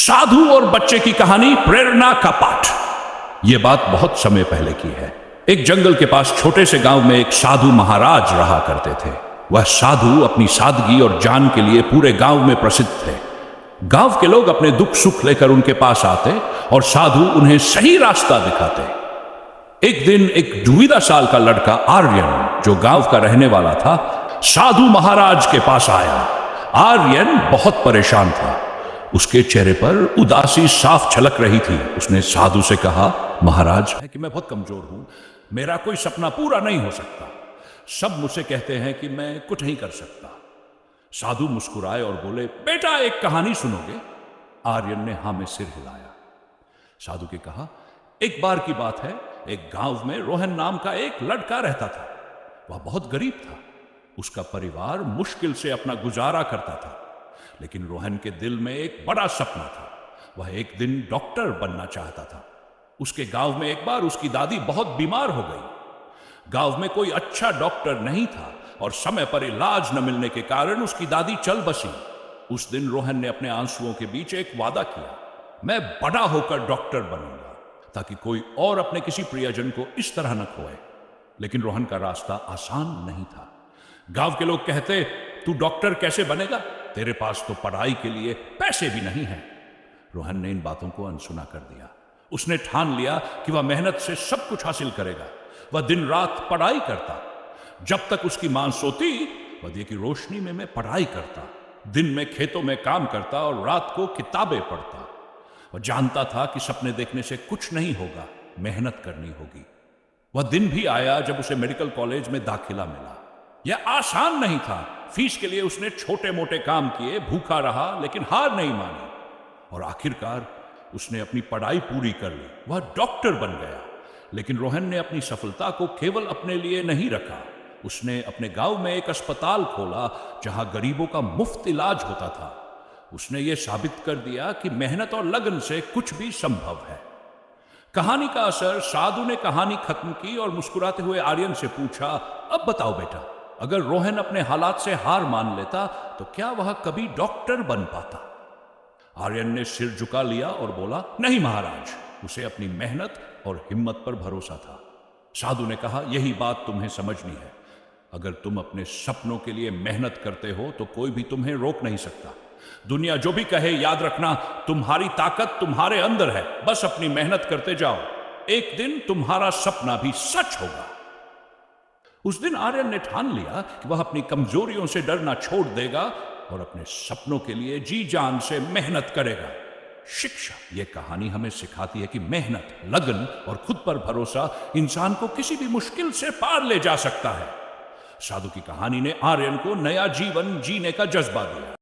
साधु और बच्चे की कहानी, प्रेरणा का पाठ। यह बात बहुत समय पहले की है। एक जंगल के पास छोटे से गांव में एक साधु महाराज रहा करते थे। वह साधु अपनी सादगी और जान के लिए पूरे गांव में प्रसिद्ध थे। गांव के लोग अपने दुख सुख लेकर उनके पास आते और साधु उन्हें सही रास्ता दिखाते। एक दिन एक 12 साल का लड़का आर्यन, जो गांव का रहने वाला था, साधु महाराज के पास आया। आर्यन बहुत परेशान था। उसके चेहरे पर उदासी साफ झलक रही थी। उसने साधु से कहा, महाराज, कि मैं बहुत कमजोर हूं, मेरा कोई सपना पूरा नहीं हो सकता। सब मुझसे कहते हैं कि मैं कुछ नहीं कर सकता। साधु मुस्कुराए और बोले, बेटा, एक कहानी सुनोगे? आर्यन ने हां में सिर हिलाया। साधु ने कहा, एक बार की बात है, एक गांव में रोहन नाम का एक लड़का रहता था। वह बहुत गरीब था। उसका परिवार मुश्किल से अपना गुजारा करता था। लेकिन रोहन के दिल में एक बड़ा सपना था। वह एक दिन डॉक्टर बनना चाहता था। उसके गांव में एक बार उसकी दादी बहुत बीमार हो गई। गांव में कोई अच्छा डॉक्टर नहीं था और समय पर इलाज न मिलने के कारण उसकी दादी चल बसी। उस दिन रोहन ने अपने आंसुओं के बीच एक वादा किया, मैं बड़ा होकर डॉक्टर बनूंगा, ताकि कोई और अपने किसी प्रियजन को इस तरह न खोए। लेकिन रोहन का रास्ता आसान नहीं था। गांव के लोग कहते, तू डॉक्टर कैसे बनेगा? तेरे पास तो पढ़ाई के लिए पैसे भी नहीं हैं। रोहन ने इन बातों को अनसुना कर दिया। उसने ठान लिया कि वह मेहनत से सब कुछ हासिल करेगा। वह दिन रात पढ़ाई करता। जब तक उसकी मां सोती, वह दिए की रोशनी में मैं पढ़ाई करता। दिन में खेतों में काम करता और रात को किताबें पढ़ता। वह जानता था कि सपने देखने से कुछ नहीं होगा, मेहनत करनी होगी। वह दिन भी आया जब उसे मेडिकल कॉलेज में दाखिला मिला। यह आसान नहीं था। फीस के लिए उसने छोटे मोटे काम किए, भूखा रहा, लेकिन हार नहीं मानी और आखिरकार उसने अपनी पढ़ाई पूरी कर ली। वह डॉक्टर बन गया। लेकिन रोहन ने अपनी सफलता को केवल अपने लिए नहीं रखा। उसने अपने गांव में एक अस्पताल खोला जहां गरीबों का मुफ्त इलाज होता था। उसने ये साबित कर दिया कि मेहनत और लगन से कुछ भी संभव है। कहानी का असर। साधु ने कहानी खत्म की और मुस्कुराते हुए आर्यन से पूछा, अब बताओ बेटा, अगर रोहन अपने हालात से हार मान लेता तो क्या वह कभी डॉक्टर बन पाता? आर्यन ने सिर झुका लिया और बोला, नहीं महाराज, उसे अपनी मेहनत और हिम्मत पर भरोसा था। साधु ने कहा, यही बात तुम्हें समझनी है। अगर तुम अपने सपनों के लिए मेहनत करते हो तो कोई भी तुम्हें रोक नहीं सकता। दुनिया जो भी कहे, याद रखना, तुम्हारी ताकत तुम्हारे अंदर है। बस अपनी मेहनत करते जाओ। एक दिन तुम्हारा सपना भी सच होगा। उस दिन आर्यन ने ठान लिया कि वह अपनी कमजोरियों से डरना छोड़ देगा और अपने सपनों के लिए जी जान से मेहनत करेगा। शिक्षा। यह कहानी हमें सिखाती है कि मेहनत, लगन और खुद पर भरोसा इंसान को किसी भी मुश्किल से पार ले जा सकता है। साधु की कहानी ने आर्यन को नया जीवन जीने का जज्बा दिया।